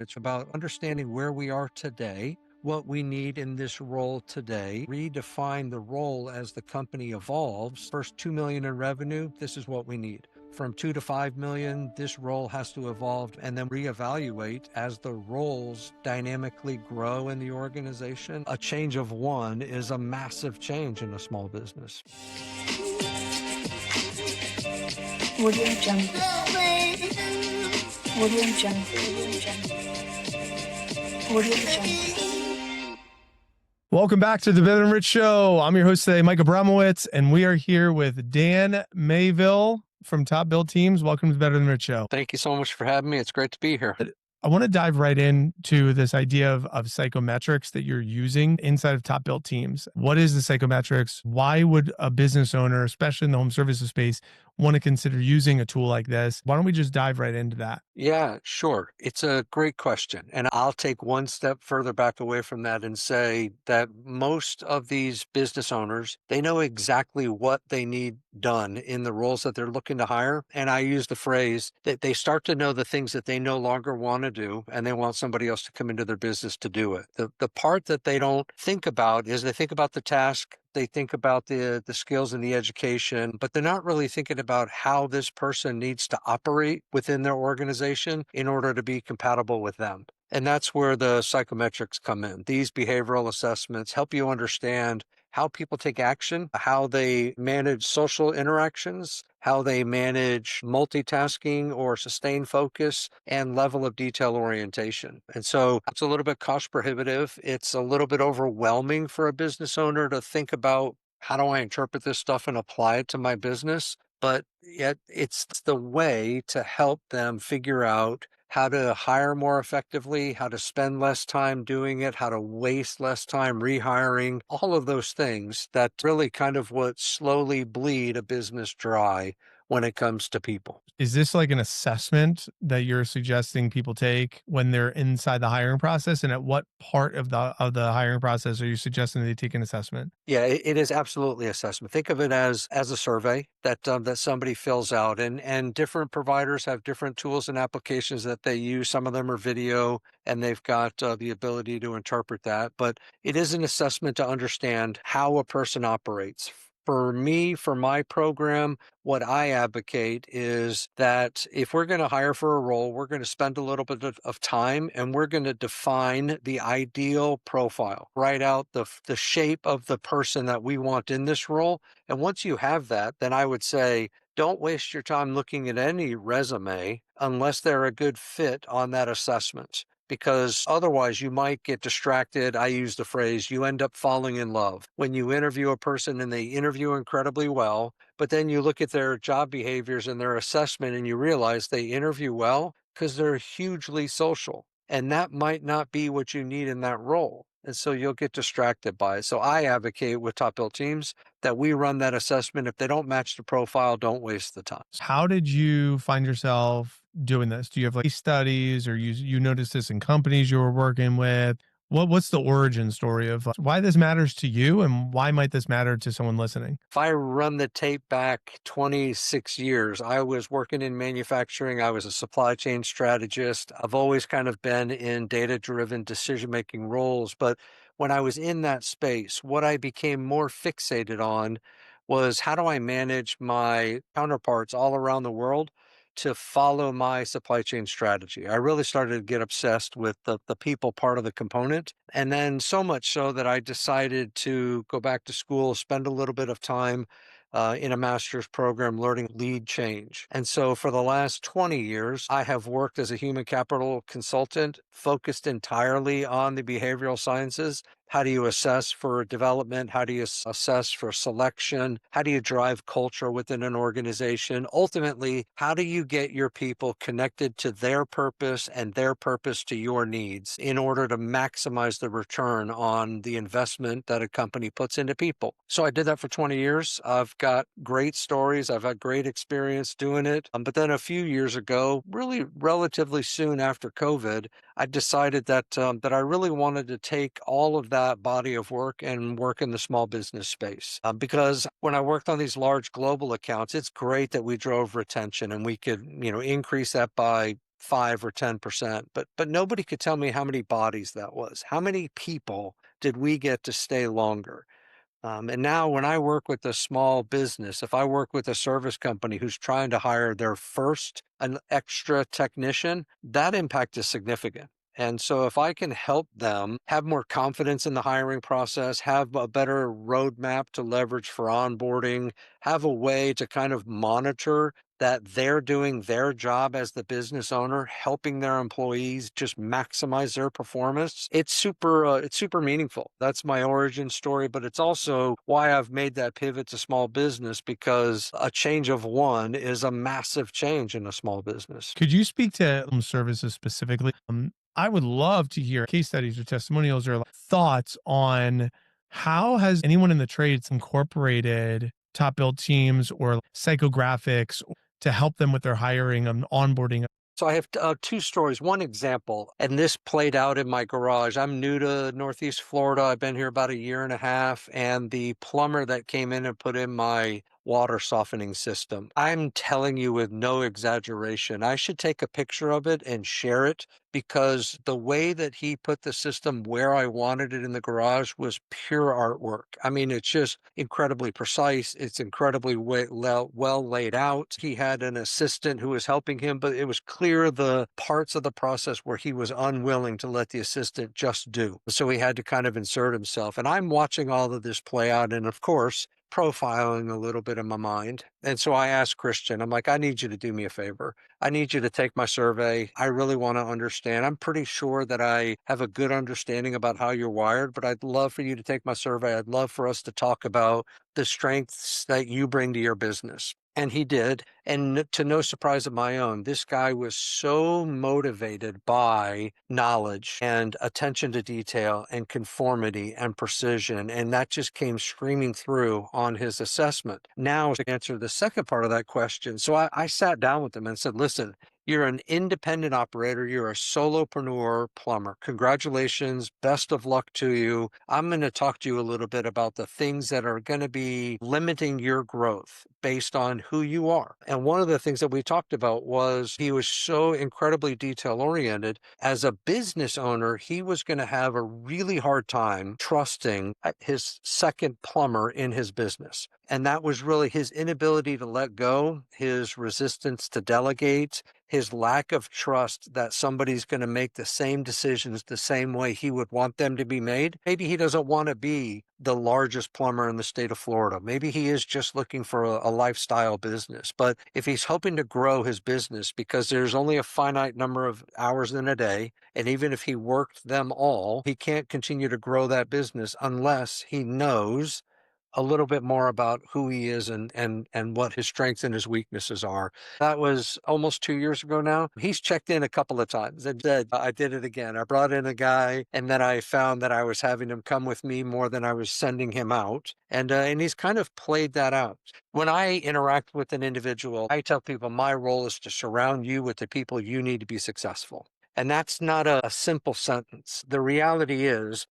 It's about understanding where we are today, what we need in this role today, redefine the role as the company evolves. First 2 million in revenue, this is what we need. From 2 to 5 million, this role has to evolve, and then reevaluate as the roles dynamically grow in the organization. A change of one is a massive change in a small business. Audio Jungle. Audio Jungle. Audio Jungle. Welcome back to the Ben and Rich Show. I'm your host today, Mike Abramowitz, and we are here with Dan Mayville from Top Build Teams. Welcome to the Better Than Rich Show. Thank you so much for having me. It's great to be here. I want to dive right into this idea of psychometrics that you're using inside of Top Built Teams. What is the psychometrics? Why would a business owner, especially in the home services space, want to consider using a tool like this? Why don't we just dive right into that? Yeah, sure. It's a great question. And I'll take one step further back away from that and say that most of these business owners, they know exactly what they need done in the roles that they're looking to hire. And I use the phrase that they start to know the things that they no longer want to do, and they want somebody else to come into their business to do it. The part that they don't think about is they think about the task, they think about the skills and the education, but they're not really thinking about how this person needs to operate within their organization in order to be compatible with them. And that's where the psychometrics come in. These behavioral assessments help you understand how people take action, how they manage social interactions, how they manage multitasking or sustained focus, and level of detail orientation. And so it's a little bit cost prohibitive. It's a little bit overwhelming for a business owner to think about, how do I interpret this stuff and apply it to my business? But yet it's the way to help them figure out how to hire more effectively, how to spend less time doing it, how to waste less time rehiring, all of those things that really kind of what slowly bleed a business dry when it comes to people. Is this like an assessment that you're suggesting people take when they're inside the hiring process? And at what part of the hiring process are you suggesting they take an assessment? Yeah, it is absolutely assessment. Think of it as a survey that that somebody fills out, and different providers have different tools and applications that they use. Some of them are video, and they've got the ability to interpret that. But it is an assessment to understand how a person operates. For me, for my program, what I advocate is that if we're going to hire for a role, we're going to spend a little bit of time, and we're going to define the ideal profile, write out the shape of the person that we want in this role. And once you have that, then I would say, don't waste your time looking at any resume unless they're a good fit on that assessment, because otherwise you might get distracted. I use the phrase, you end up falling in love. When you interview a person and they interview incredibly well, but then you look at their job behaviors and their assessment and you realize they interview well because they're hugely social. And that might not be what you need in that role. And so you'll get distracted by it. So I advocate with Top Built Teams that we run that assessment. If they don't match the profile, don't waste the time. How did you find yourself doing this? Do you have like studies, or you noticed this in companies you were working with? What's the origin story of why this matters to you, and why might this matter to someone listening? If I run the tape back 26 years, I was working in manufacturing. I was a supply chain strategist. I've always kind of been in data-driven decision-making roles. But when I was in that space, what I became more fixated on was, how do I manage my counterparts all around the world to follow my supply chain strategy? I really started to get obsessed with the people part of the component. And then so much so that I decided to go back to school, spend a little bit of time in a master's program learning lead change. And so for the last 20 years, I have worked as a human capital consultant, focused entirely on the behavioral sciences. How do you assess for development? How do you assess for selection? How do you drive culture within an organization? Ultimately, how do you get your people connected to their purpose and their purpose to your needs in order to maximize the return on the investment that a company puts into people? So I did that for 20 years. I've got great stories. I've had great experience doing it. But then a few years ago, really relatively soon after COVID, I decided that I really wanted to take all of that body of work and work in the small business space. Because when I worked on these large global accounts, it's great that we drove retention and we could, increase that by 5 or 10%, but nobody could tell me how many bodies that was. How many people did we get to stay longer? And now when I work with a small business, if I work with a service company who's trying to hire their first an extra technician, that impact is significant. And so if I can help them have more confidence in the hiring process, have a better roadmap to leverage for onboarding, have a way to kind of monitor that they're doing their job as the business owner, helping their employees just maximize their performance. It's super meaningful. That's my origin story, but it's also why I've made that pivot to small business, because a change of one is a massive change in a small business. Could you speak to services specifically? I would love to hear case studies or testimonials or thoughts on how has anyone in the trades incorporated top build teams or psychographics to help them with their hiring and onboarding. So I have two stories. One example, and this played out in my garage. I'm new to Northeast Florida. I've been here about a year and a half, and the plumber that came in and put in my water softening system, I'm telling you with no exaggeration, I should take a picture of it and share it, because the way that he put the system where I wanted it in the garage was pure artwork. I mean, it's just incredibly precise. It's incredibly well laid out. He had an assistant who was helping him, but it was clear the parts of the process where he was unwilling to let the assistant just do. So he had to kind of insert himself. And I'm watching all of this play out. And of course, profiling a little bit in my mind. And so I asked Christian, I'm like, I need you to do me a favor. I need you to take my survey. I really want to understand. I'm pretty sure that I have a good understanding about how you're wired, but I'd love for you to take my survey. I'd love for us to talk about the strengths that you bring to your business. And he did. And to no surprise of my own, this guy was so motivated by knowledge and attention to detail and conformity and precision. And that just came screaming through on his assessment. Now, to answer the second part of that question, so I sat down with him and said, listen, you're an independent operator. You're a solopreneur plumber. Congratulations. Best of luck to you. I'm going to talk to you a little bit about the things that are going to be limiting your growth based on who you are. And one of the things that we talked about was he was so incredibly detail oriented. As a business owner, he was going to have a really hard time trusting his second plumber in his business. And that was really his inability to let go, his resistance to delegate, his lack of trust that somebody's going to make the same decisions the same way he would want them to be made. Maybe he doesn't want to be the largest plumber in the state of Florida. Maybe he is just looking for a lifestyle business. But if he's hoping to grow his business, because there's only a finite number of hours in a day, and even if he worked them all, he can't continue to grow that business unless he knows a little bit more about who he is and what his strengths and his weaknesses are. That was almost 2 years ago now. He's checked in a couple of times and said, I did it again. I brought in a guy, and then I found that I was having him come with me more than I was sending him out. And he's kind of played that out. When I interact with an individual, I tell people my role is to surround you with the people you need to be successful. And that's not a simple sentence. The reality is,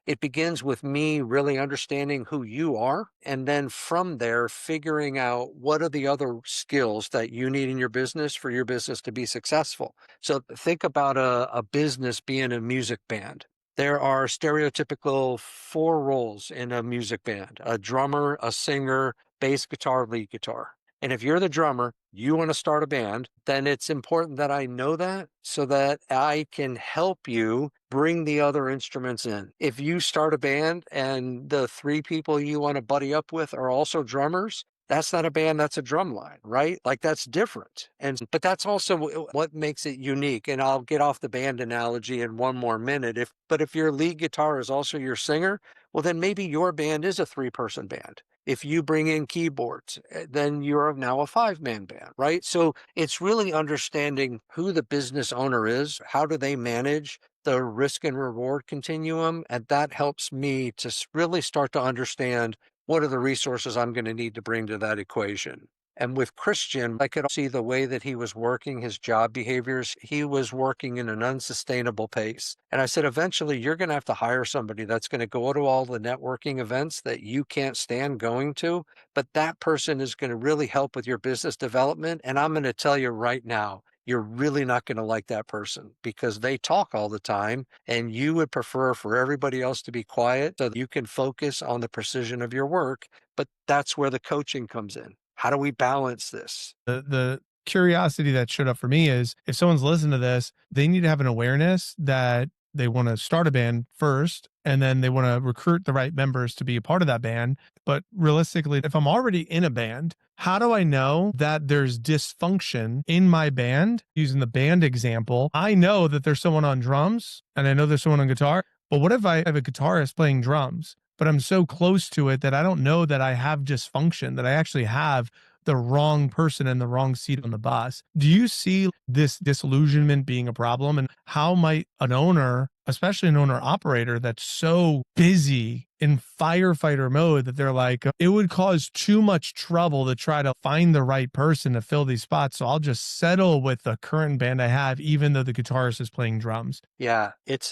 it begins with me really understanding who you are, and then from there, figuring out what are the other skills that you need in your business for your business to be successful. So think about a business being a music band. There are stereotypical 4 roles in a music band: a drummer, a singer, bass guitar, lead guitar. And if you're the drummer, you want to start a band, then it's important that I know that so that I can help you bring the other instruments in. If you start a band and the 3 people you want to buddy up with are also drummers, that's not a band, that's a drum line, right? Like, that's different. But that's also what makes it unique. And I'll get off the band analogy in one more minute. But if your lead guitar is also your singer, well, then maybe your band is a 3-person band. If you bring in keyboards, then you're now a 5-man band, right? So it's really understanding who the business owner is, how do they manage the risk and reward continuum, and that helps me to really start to understand what are the resources I'm going to need to bring to that equation. And with Christian, I could see the way that he was working his job behaviors. He was working in an unsustainable pace. And I said, eventually, you're going to have to hire somebody that's going to go to all the networking events that you can't stand going to. But that person is going to really help with your business development. And I'm going to tell you right now, you're really not going to like that person because they talk all the time and you would prefer for everybody else to be quiet so that you can focus on the precision of your work. But that's where the coaching comes in. How do we balance this? The curiosity that showed up for me is if someone's listening to this, they need to have an awareness that they want to start a band first and then they want to recruit the right members to be a part of that band. But realistically, if I'm already in a band, how do I know that there's dysfunction in my band? Using the band example, I know that there's someone on drums and I know there's someone on guitar. But what if I have a guitarist playing drums, but I'm so close to it that I don't know that I have dysfunction, that I actually have the wrong person in the wrong seat on the bus? Do you see this disillusionment being a problem? And how might an owner, especially an owner operator that's so busy in firefighter mode that they're like, it would cause too much trouble to try to find the right person to fill these spots. So I'll just settle with the current band I have, even though the guitarist is playing drums. Yeah, it's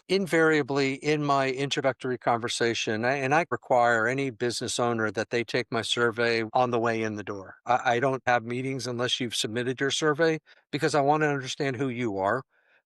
invariably in my introductory conversation, and I require any business owner that they take my survey on the way in the door. I don't have meetings unless you've submitted your survey because I want to understand who you are.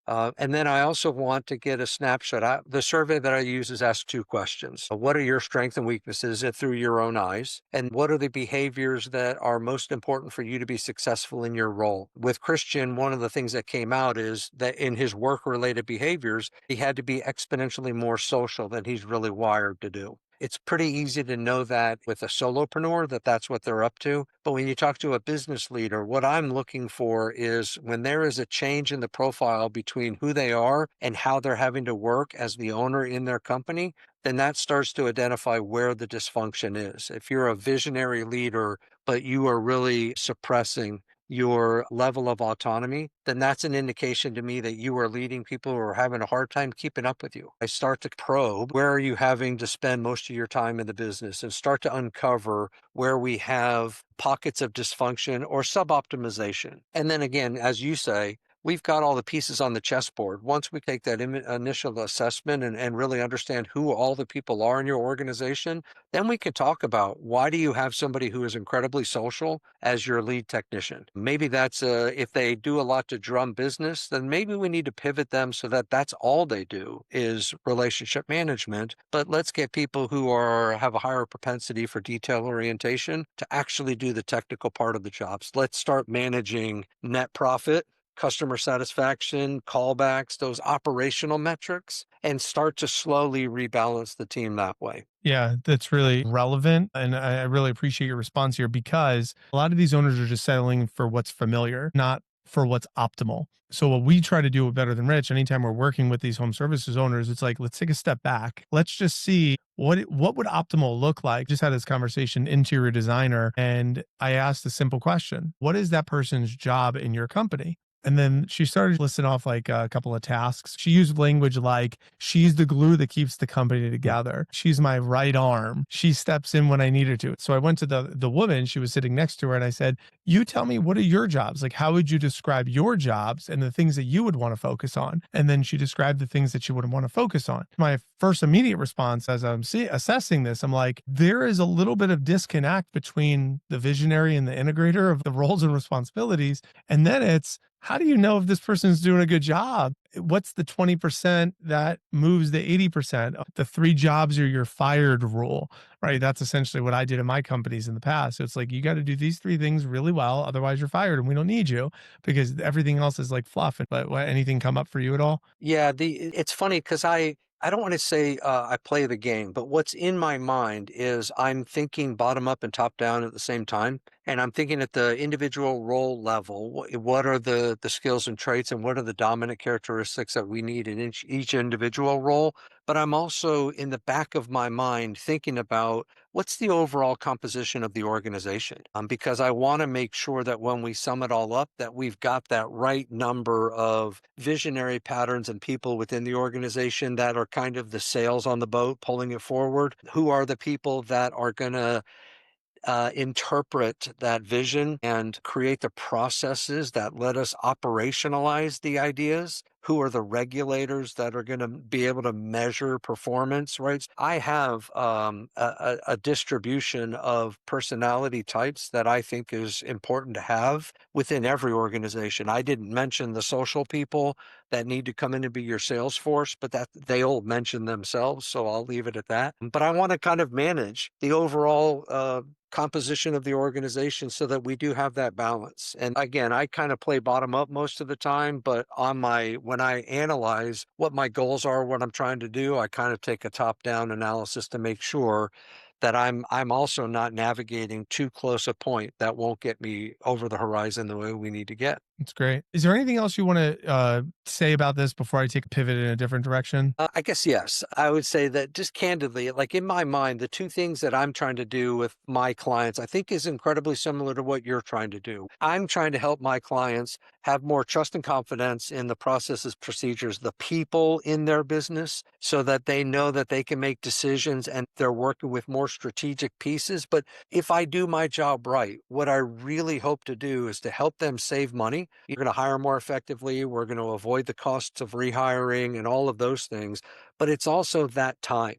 And then I also want to get a snapshot. The survey that I use is asked two questions. What are your strengths and weaknesses through your own eyes? And what are the behaviors that are most important for you to be successful in your role? With Christian, one of the things that came out is that in his work-related behaviors, he had to be exponentially more social than he's really wired to do. It's pretty easy to know that with a solopreneur that that's what they're up to. But when you talk to a business leader, what I'm looking for is when there is a change in the profile between who they are and how they're having to work as the owner in their company, then that starts to identify where the dysfunction is. If you're a visionary leader, but you are really suppressing your level of autonomy, then that's an indication to me that you are leading people who are having a hard time keeping up with you. I start to probe where are you having to spend most of your time in the business and start to uncover where we have pockets of dysfunction or sub-optimization. And then again, as you say, we've got all the pieces on the chessboard. Once we take that initial assessment and really understand who all the people are in your organization, then we can talk about why do you have somebody who is incredibly social as your lead technician? Maybe that's if they do a lot to drum business, then maybe we need to pivot them so that that's all they do is relationship management. But let's get people who have a higher propensity for detail orientation to actually do the technical part of the jobs. Let's start managing net profit, customer satisfaction, callbacks, those operational metrics, and start to slowly rebalance the team that way. Yeah, that's really relevant. And I really appreciate your response here because a lot of these owners are just settling for what's familiar, not for what's optimal. So what we try to do with Better Than Rich, anytime we're working with these home services owners, it's like, let's take a step back. Let's just see what would optimal look like. Just had this conversation, interior designer, and I asked a simple question. What is that person's job in your company? And then she started listing off like a couple of tasks. She used language like, she's the glue that keeps the company together. She's my right arm. She steps in when I need her to. So I went to the woman, she was sitting next to her, and I said, you tell me, what are your jobs? Like, how would you describe your jobs and the things that you would want to focus on? And then she described the things that she wouldn't want to focus on. My first immediate response as I'm assessing this, I'm like, there is a little bit of disconnect between the visionary and the integrator of the roles and responsibilities. And then it's, how do you know if this person's doing a good job? What's the 20% that moves the 80%? The 3 jobs or you're fired rule, right? That's essentially what I did in my companies in the past. So it's like, you got to do these 3 things really well. Otherwise you're fired and we don't need you because everything else is like fluff. But anything come up for you at all? Yeah, it's funny because I don't want to say I play the game, but what's in my mind is I'm thinking bottom up and top down at the same time. And I'm thinking at the individual role level, what are the skills and traits and what are the dominant characteristics that we need in each individual role? But I'm also in the back of my mind thinking about what's the overall composition of the organization? Because I want to make sure that when we sum it all up, that we've got that right number of visionary patterns and people within the organization that are kind of the sails on the boat pulling it forward. Who are the people that are going to interpret that vision and create the processes that let us operationalize the ideas. who are the regulators that are going to be able to measure performance, right? I have a distribution of personality types that I think is important to have within every organization. I didn't mention the social people that need to come in and be your sales force, but that they all mention themselves. So I'll leave it at that. But I want to kind of manage the overall composition of the organization so that we do have that balance. And again, I kind of play bottom up most of the time, but when I analyze what my goals are, what I'm trying to do, I kind of take a top down analysis to make sure that I'm also not navigating too close a point that won't get me over the horizon the way we need to get. That's great. Is there anything else you want to say about this before I take a pivot in a different direction? I guess yes. I would say that just candidly, like in my mind, the two things that I'm trying to do with my clients, I think is incredibly similar to what you're trying to do. I'm trying to help my clients have more trust and confidence in the processes, procedures, the people in their business so that they know that they can make decisions and they're working with more strategic pieces. But if I do my job right, what I really hope to do is to help them save money. You're going to hire more effectively. We're going to avoid the costs of rehiring and all of those things. But it's also that time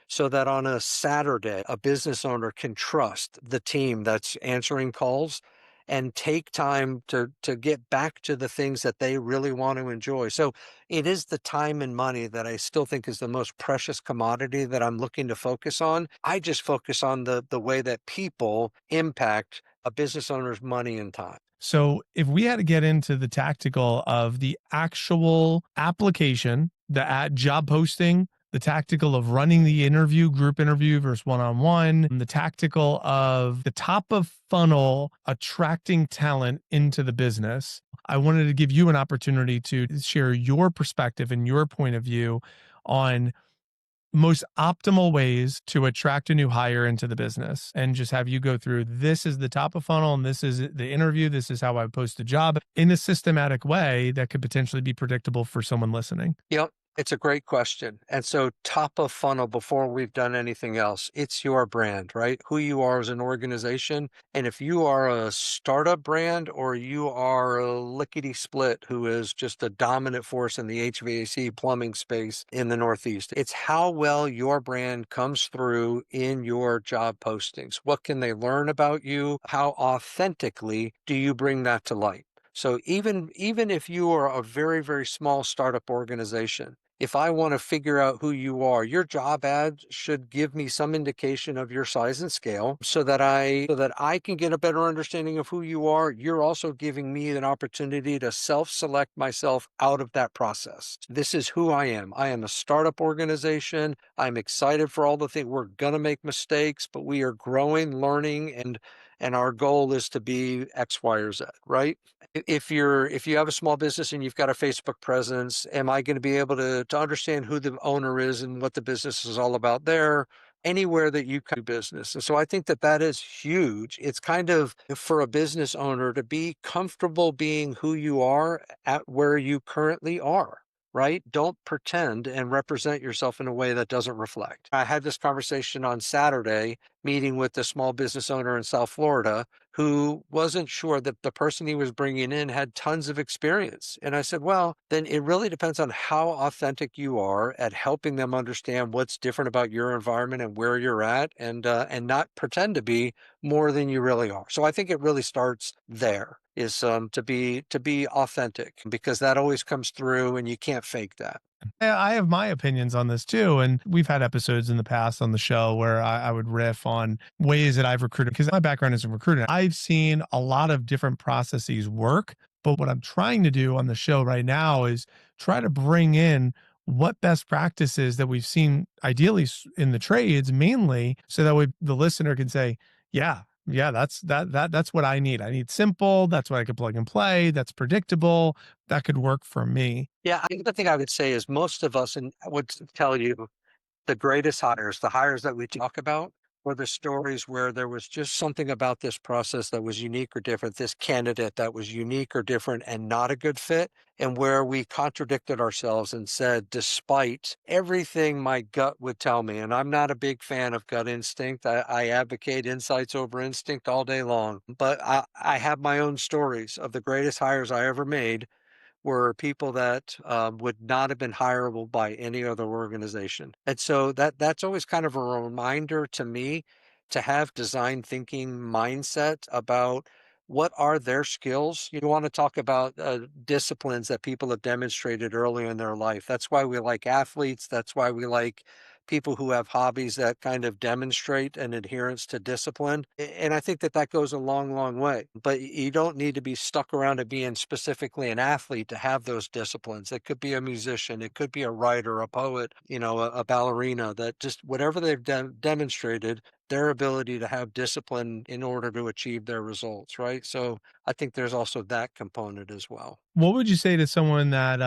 so that on a Saturday, a business owner can trust the team that's answering calls and take time to get back to the things that they really want to enjoy. So it is the time and money that I still think is the most precious commodity that I'm looking to focus on. I just focus on the way that people impact a business owner's money and time. So, if we had to get into the tactical of the actual application, the job posting, the tactical of running the interview, group interview versus one on one, the tactical of the top of funnel attracting talent into the business, I wanted to give you an opportunity to share your perspective and your point of view on most optimal ways to attract a new hire into the business and just have you go through this is the top of funnel and this is the interview, this is how I post a job in a systematic way that could potentially be predictable for someone listening. Yep. It's a great question. And so, top of funnel, before we've done anything else, it's your brand, right? Who you are as an organization. And if you are a startup brand or you are a lickety split who is just a dominant force in the HVAC plumbing space in the Northeast, it's how well your brand comes through in your job postings. What can they learn about you? How authentically do you bring that to light? So even if you are a very, very small startup organization, if I want to figure out who you are, your job ad should give me some indication of your size and scale so that I can get a better understanding of who you are. You're also giving me an opportunity to self-select myself out of that process. This is who I am. I am a startup organization. I'm excited for all the things. We're gonna make mistakes, but we are growing, learning, and our goal is to be X, Y, or Z, right? If you have a small business and you've got a Facebook presence, am I going to be able to understand who the owner is and what the business is all about there? Anywhere that you can do business. And so I think that that is huge. It's kind of for a business owner to be comfortable being who you are at where you currently are. Right? Don't pretend and represent yourself in a way that doesn't reflect. I had this conversation on Saturday, meeting with a small business owner in South Florida who wasn't sure that the person he was bringing in had tons of experience. And I said, well, then it really depends on how authentic you are at helping them understand what's different about your environment and where you're at, and not pretend to be more than you really are. So I think it really starts there is to be authentic because that always comes through and you can't fake that. Yeah, I have my opinions on this too. And we've had episodes in the past on the show where I would riff on ways that I've recruited because my background is in recruiting. I've seen a lot of different processes work. But what I'm trying to do on the show right now is try to bring in what best practices that we've seen ideally in the trades mainly so that way the listener can say, yeah, that's what I need. I need simple. That's what I could plug and play. That's predictable. That could work for me. Yeah, I think the thing I would say is most of us, and I would tell you the greatest hires, the hires that we talk about, were the stories where there was just something about this process that was unique or different, this candidate that was unique or different and not a good fit, and where we contradicted ourselves and said, despite everything my gut would tell me, and I'm not a big fan of gut instinct, I advocate insights over instinct all day long, but I have my own stories of the greatest hires I ever made were people that would not have been hireable by any other organization. And so that's always kind of a reminder to me to have design thinking mindset about what are their skills. You want to talk about disciplines that people have demonstrated early in their life. That's why we like athletes. That's why we like people who have hobbies that kind of demonstrate an adherence to discipline. And I think that that goes a long, long way. But you don't need to be stuck around at being specifically an athlete to have those disciplines. It could be a musician, it could be a writer, a poet, a ballerina, that just whatever they've demonstrated, their ability to have discipline in order to achieve their results, right? So I think there's also that component as well. What would you say to someone that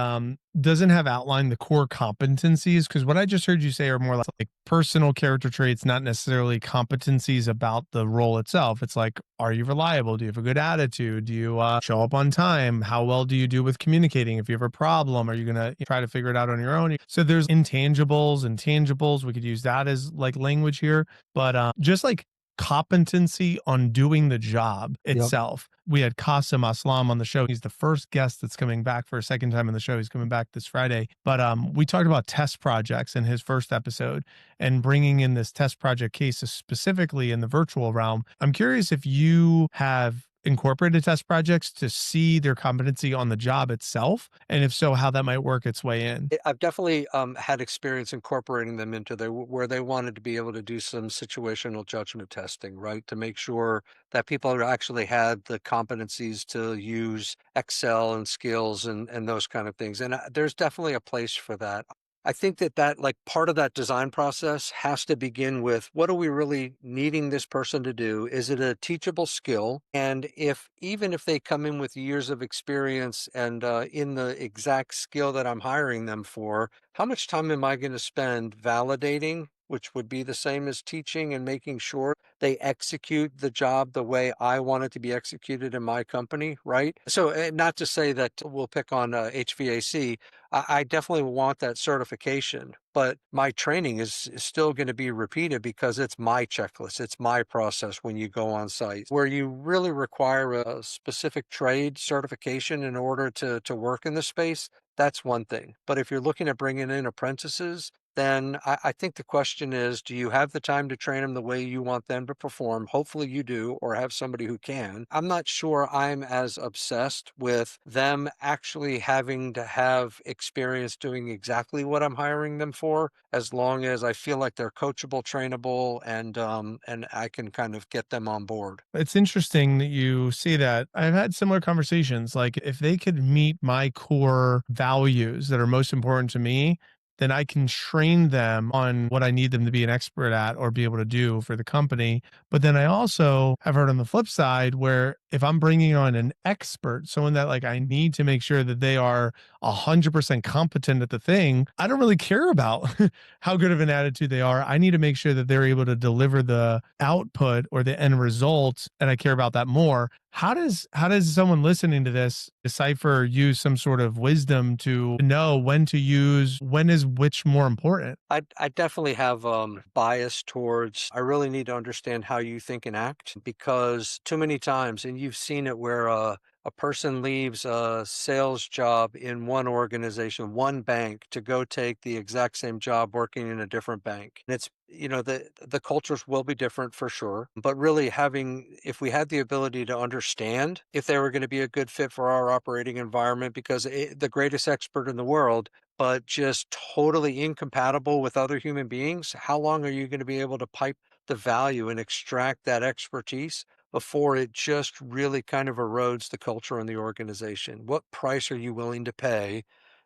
doesn't have outlined the core competencies? Because what I just heard you say are more like personal character traits, not necessarily competencies about the role itself. It's like, are you reliable? Do you have a good attitude? Do you show up on time? How well do you do with communicating? If you have a problem, are you going to try to figure it out on your own? So there's intangibles and tangibles. We could use that as like language here, but just like competency on doing the job Yep. itself. We had Qasim Aslam on the show. He's the first guest that's coming back for a second time in the show. He's coming back this Friday. But we talked about test projects in his first episode and bringing in this test project case specifically in the virtual realm. I'm curious if you have incorporated test projects to see their competency on the job itself, and if so, how that might work its way in. I've definitely had experience incorporating them into their where they wanted to be able to do some situational judgment testing, right? To make sure that people actually had the competencies to use Excel and skills and those kind of things. And there's definitely a place for that. I think that like part of that design process has to begin with what are we really needing this person to do? Is it a teachable skill? And if even if they come in with years of experience and in the exact skill that I'm hiring them for, how much time am I going to spend validating, which would be the same as teaching and making sure they execute the job the way I want it to be executed in my company, right? So, not to say that we'll pick on HVAC. I definitely want that certification, but my training is still going to be repeated because it's my checklist. It's my process when you go on site. Where you really require a specific trade certification in order to work in the space, that's one thing. But if you're looking at bringing in apprentices, then I think the question is, do you have the time to train them the way you want them to perform? Hopefully you do, or have somebody who can. I'm not sure I'm as obsessed with them actually having to have experience doing exactly what I'm hiring them for, as long as I feel like they're coachable, trainable, and I can kind of get them on board. It's interesting that you say that. I've had similar conversations. Like, if they could meet my core values that are most important to me, then I can train them on what I need them to be an expert at or be able to do for the company. But then I also have heard on the flip side where if I'm bringing on an expert, someone that like I need to make sure that they are 100% competent at the thing, I don't really care about how good of an attitude they are. I need to make sure that they're able to deliver the output or the end result, and I care about that more. How does someone listening to this decipher or use some sort of wisdom to know when to use, when is which more important? I definitely have bias towards I really need to understand how you think and act, because too many times, and you've seen it where a person leaves a sales job in one organization, one bank, to go take the exact same job working in a different bank. And it's the cultures will be different for sure, but really having if we had the ability to understand if they were going to be a good fit for our operating environment, because the greatest expert in the world but just totally incompatible with other human beings, how long are you going to be able to pipe the value and extract that expertise before it just really kind of erodes the culture in the organization? What price are you willing to pay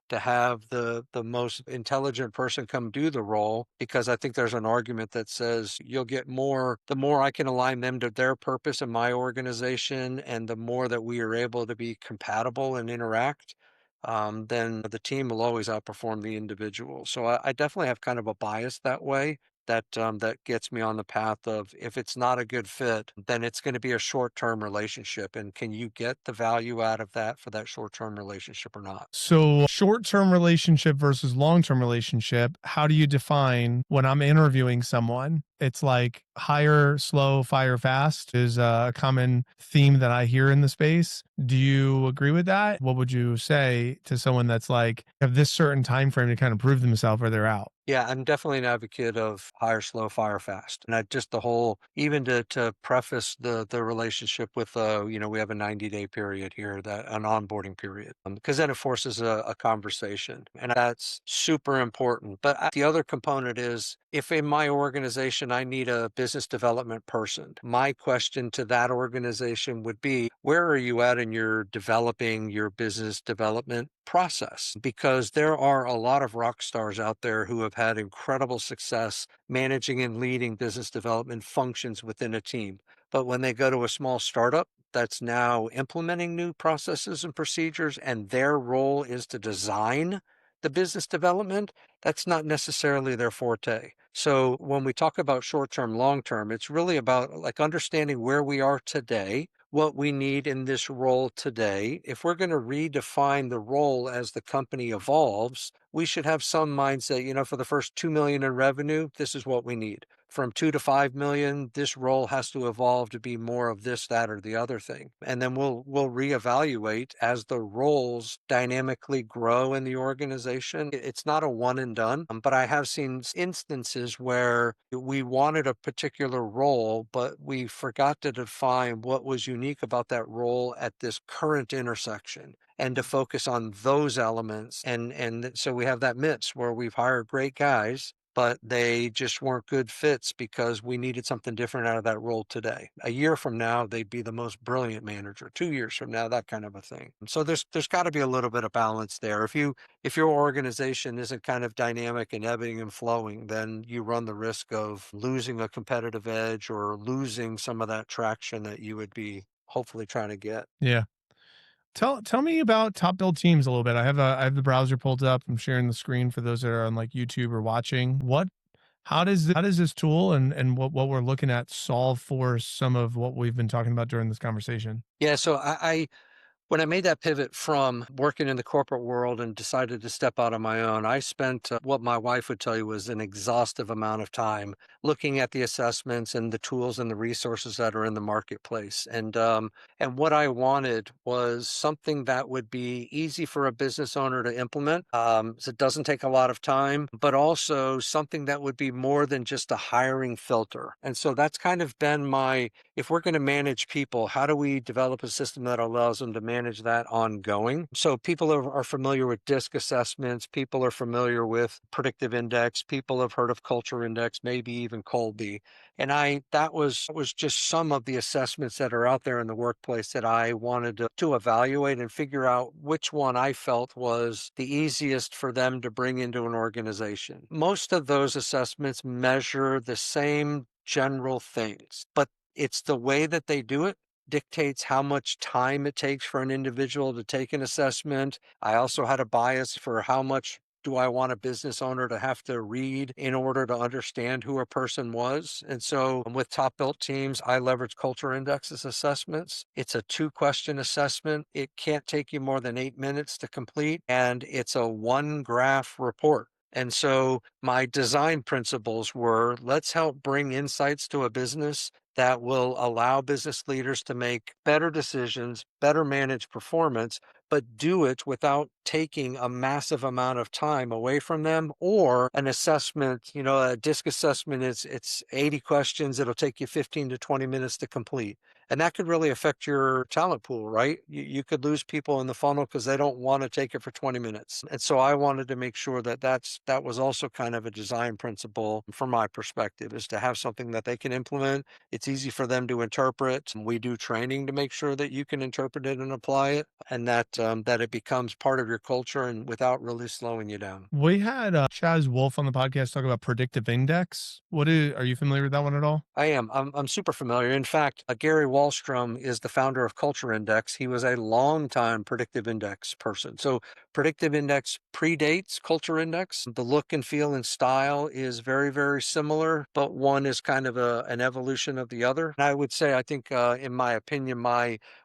to have the most intelligent person come do the role? Because I think there's an argument that says you'll get more the more I can align them to their purpose in my organization, and the more that we are able to be compatible and interact, then the team will always outperform the individual. So I definitely have kind of a bias that way. That gets me on the path of if it's not a good fit, then it's going to be a short-term relationship. And can you get the value out of that for that short-term relationship or not? So, short-term relationship versus long-term relationship, how do you define when I'm interviewing someone? It's like hire slow, fire fast is a common theme that I hear in the space. Do you agree with that? What would you say to someone that's like have this certain time frame to kind of prove themselves or they're out? Yeah, I'm definitely an advocate of hire slow, fire fast. And I just the whole even to preface the relationship with we have a 90-day period here, that an onboarding period. Because then it forces a conversation. And that's super important. But the other component is if in my organization I need a business development person, my question to that organization would be, where are you at in your developing your business development process? Because there are a lot of rock stars out there who have had incredible success managing and leading business development functions within a team. But when they go to a small startup that's now implementing new processes and procedures, and their role is to design the business development, that's not necessarily their forte. So when we talk about short term, long term, it's really about like understanding where we are today, what we need in this role today. If we're going to redefine the role as the company evolves, we should have some mindset, for the first 2 million in revenue, this is what we need. From 2 to 5 million, this role has to evolve to be more of this, that, or the other thing. And then we'll reevaluate as the roles dynamically grow in the organization. It's not a one and done, but I have seen instances where we wanted a particular role, but we forgot to define what was unique about that role at this current intersection and to focus on those elements. And so we have that mix where we've hired great guys, but they just weren't good fits because we needed something different out of that role today. A year from now, they'd be the most brilliant manager. 2 years from now, that kind of a thing. So there's got to be a little bit of balance there. If your organization isn't kind of dynamic and ebbing and flowing, then you run the risk of losing a competitive edge or losing some of that traction that you would be hopefully trying to get. Yeah. Tell me about top build teams a little bit. I have the browser pulled up. I'm sharing the screen for those that are on like YouTube or watching. How does this tool and what we're looking at solve for some of what we've been talking about during this conversation? Yeah, so I when I made that pivot from working in the corporate world and decided to step out on my own, I spent what my wife would tell you was an exhaustive amount of time looking at the assessments and the tools and the resources that are in the marketplace. And what I wanted was something that would be easy for a business owner to implement. So it doesn't take a lot of time, but also something that would be more than just a hiring filter. And so that's kind of been if we're going to manage people, how do we develop a system that allows them to manage that ongoing? So people are familiar with DISC assessments. People are familiar with predictive index. People have heard of culture index, maybe even Colby. And that was just some of the assessments that are out there in the workplace that I wanted to evaluate and figure out which one I felt was the easiest for them to bring into an organization. Most of those assessments measure the same general things, but it's the way that they do it dictates how much time it takes for an individual to take an assessment. I also had a bias for how much do I want a business owner to have to read in order to understand who a person was. And so with top built teams, I leverage culture indexes assessments. It's a 2-question assessment. It can't take you more than 8 minutes to complete, and it's a 1 graph report. And so my design principles were, let's help bring insights to a business that will allow business leaders to make better decisions, better manage performance, but do it without taking a massive amount of time away from them. Or an assessment, a DISC assessment it's 80 questions. It'll take you 15 to 20 minutes to complete. And that could really affect your talent pool, right? You could lose people in the funnel because they don't want to take it for 20 minutes. And so I wanted to make sure that was also kind of a design principle from my perspective, is to have something that they can implement. It's easy for them to interpret. We do training to make sure that you can interpret it and apply it, and that it becomes part of your culture and without really slowing you down. We had Chaz Wolf on the podcast talk about predictive index. Are you familiar with that one at all? I am. I'm super familiar. In fact, Gary Wallstrom is the founder of Culture Index. He was a longtime predictive index person. So predictive index predates Culture Index. The look and feel and style is very, very similar, but one is kind of an evolution of the other. And I would say, I think, in my opinion,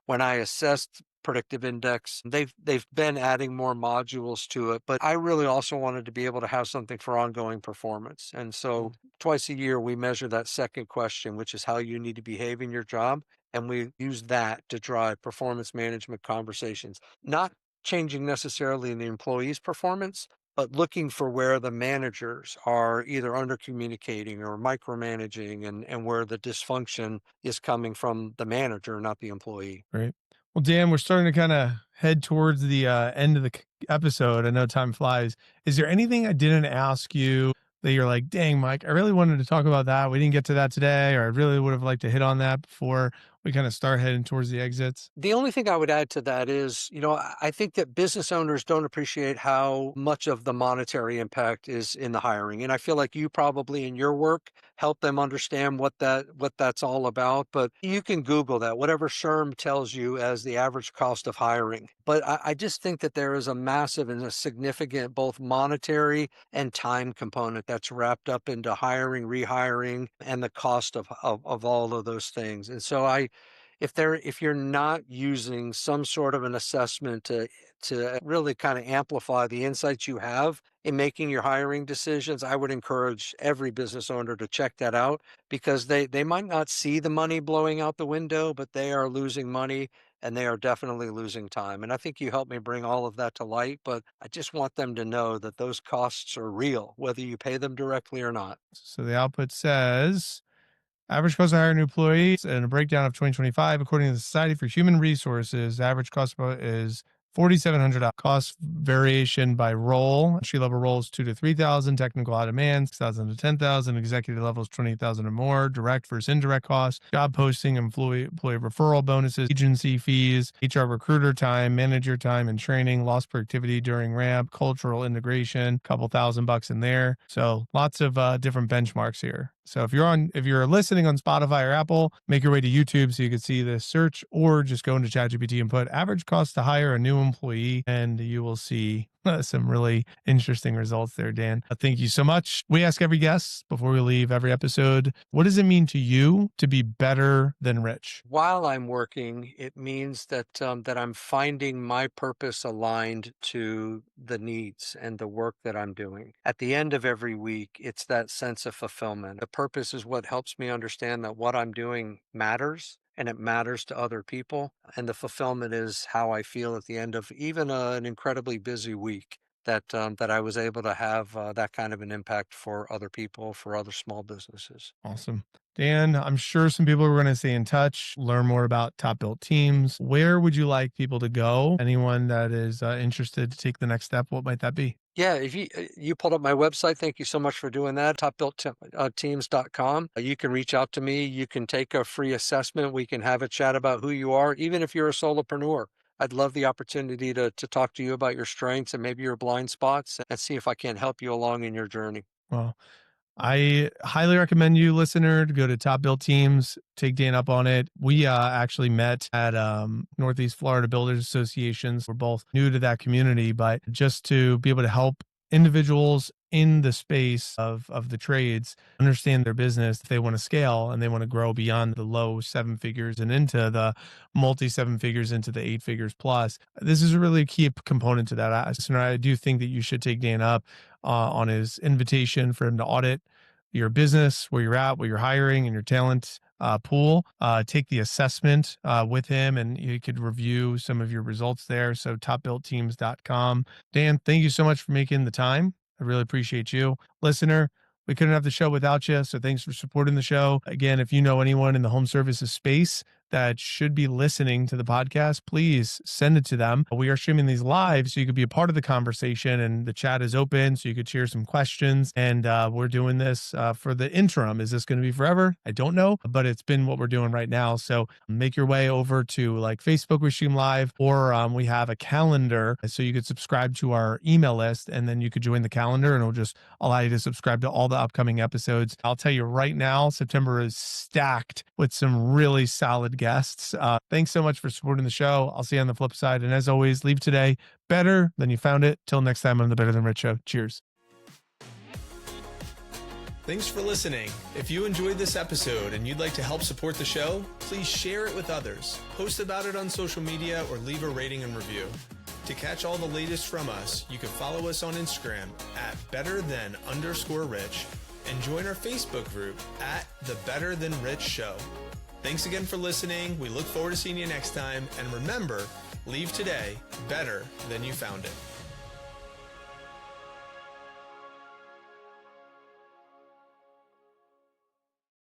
when I assessed predictive index. They've been adding more modules to it, but I really also wanted to be able to have something for ongoing performance. And so twice a year we measure that second question, which is how you need to behave in your job. And we use that to drive performance management conversations, not changing necessarily in the employee's performance, but looking for where the managers are either under communicating or micromanaging, and where the dysfunction is coming from the manager, not the employee. Right. Well, Dan, we're starting to kind of head towards the end of the episode. I know time flies. Is there anything I didn't ask you that you're like, dang, Mike, I really wanted to talk about that. We didn't get to that today, or I really would have liked to hit on that before we kind of start heading towards the exits? The only thing I would add to that is, I think that business owners don't appreciate how much of the monetary impact is in the hiring. And I feel like you probably in your work help them understand what that's all about. But you can Google that, whatever SHRM tells you as the average cost of hiring. But I just think that there is a massive and a significant both monetary and time component that's wrapped up into hiring, rehiring, and the cost of all of those things. And so if you're not using some sort of an assessment to really kind of amplify the insights you have in making your hiring decisions, I would encourage every business owner to check that out, because they might not see the money blowing out the window, but they are losing money and they are definitely losing time. And I think you helped me bring all of that to light, but I just want them to know that those costs are real, whether you pay them directly or not. So the output says average cost to hire a new employee and a breakdown of 2025, according to the Society for Human Resources, average cost is $4,700. Cost variation by role. Entry level roles 2 to 3,000. Technical high demand 6,000 to 10,000. Executive levels 20,000 or more. Direct versus indirect costs. Job posting, employee referral bonuses, agency fees, HR recruiter time, manager time and training, lost productivity during ramp, cultural integration, couple $1,000 in there. So lots of different benchmarks here. So if you're listening on Spotify or Apple, make your way to YouTube so you can see the search, or just go into ChatGPT and put average cost to hire a new employee, and you will see some really interesting results there, Dan. Thank you so much. We ask every guest before we leave every episode, what does it mean to you to be better than rich? While I'm working, it means that I'm finding my purpose aligned to the needs and the work that I'm doing. At the end of every week, it's that sense of fulfillment. The purpose is what helps me understand that what I'm doing matters, and it matters to other people. And the fulfillment is how I feel at the end of even an incredibly busy week, that I was able to have that kind of an impact for other people, for other small businesses. Awesome. Dan, I'm sure some people are going to stay in touch, learn more about Top Built Teams. Where would you like people to go? Anyone that is interested to take the next step, what might that be? Yeah, if you pulled up my website, thank you so much for doing that. Topbuiltteams.com. You can reach out to me. You can take a free assessment. We can have a chat about who you are, even if you're a solopreneur. I'd love the opportunity to talk to you about your strengths and maybe your blind spots, and see if I can help you along in your journey. Well, I highly recommend you, listener, to go to Top Built Teams, take Dan up on it. We actually met at Northeast Florida Builders Associations. We're both new to that community, but just to be able to help individuals in the space of the trades understand their business, if they want to scale and they want to grow beyond the low 7 figures and into the multi 7 figures, into the 8 figures plus. This is a really key component to that. I do think that you should take Dan up on his invitation for him to audit your business, where you're at, what you're hiring, and your talent pool. Take the assessment with him, and you could review some of your results there. So topbuiltteams.com. Dan, thank you so much for making the time. I really appreciate you. Listener, we couldn't have the show without you. So thanks for supporting the show. Again, if you know anyone in the home services space that should be listening to the podcast, please send it to them. We are streaming these live so you could be a part of the conversation, and the chat is open so you could share some questions. And we're doing this for the interim. Is this going to be forever? I don't know, but it's been what we're doing right now. So make your way over to like Facebook, we stream live, or we have a calendar so you could subscribe to our email list, and then you could join the calendar, and it'll just allow you to subscribe to all the upcoming episodes. I'll tell you right now, September is stacked with some really solid guests. Thanks so much for supporting the show. I'll see you on the flip side. And as always, leave today better than you found it. Till next time on the Better Than Rich Show. Cheers. Thanks for listening. If you enjoyed this episode and you'd like to help support the show, please share it with others, post about it on social media, or leave a rating and review. To catch all the latest from us, you can follow us on Instagram at betterthan_rich and join our Facebook group at the Better Than Rich Show. Thanks again for listening. We look forward to seeing you next time. And remember, leave today better than you found it.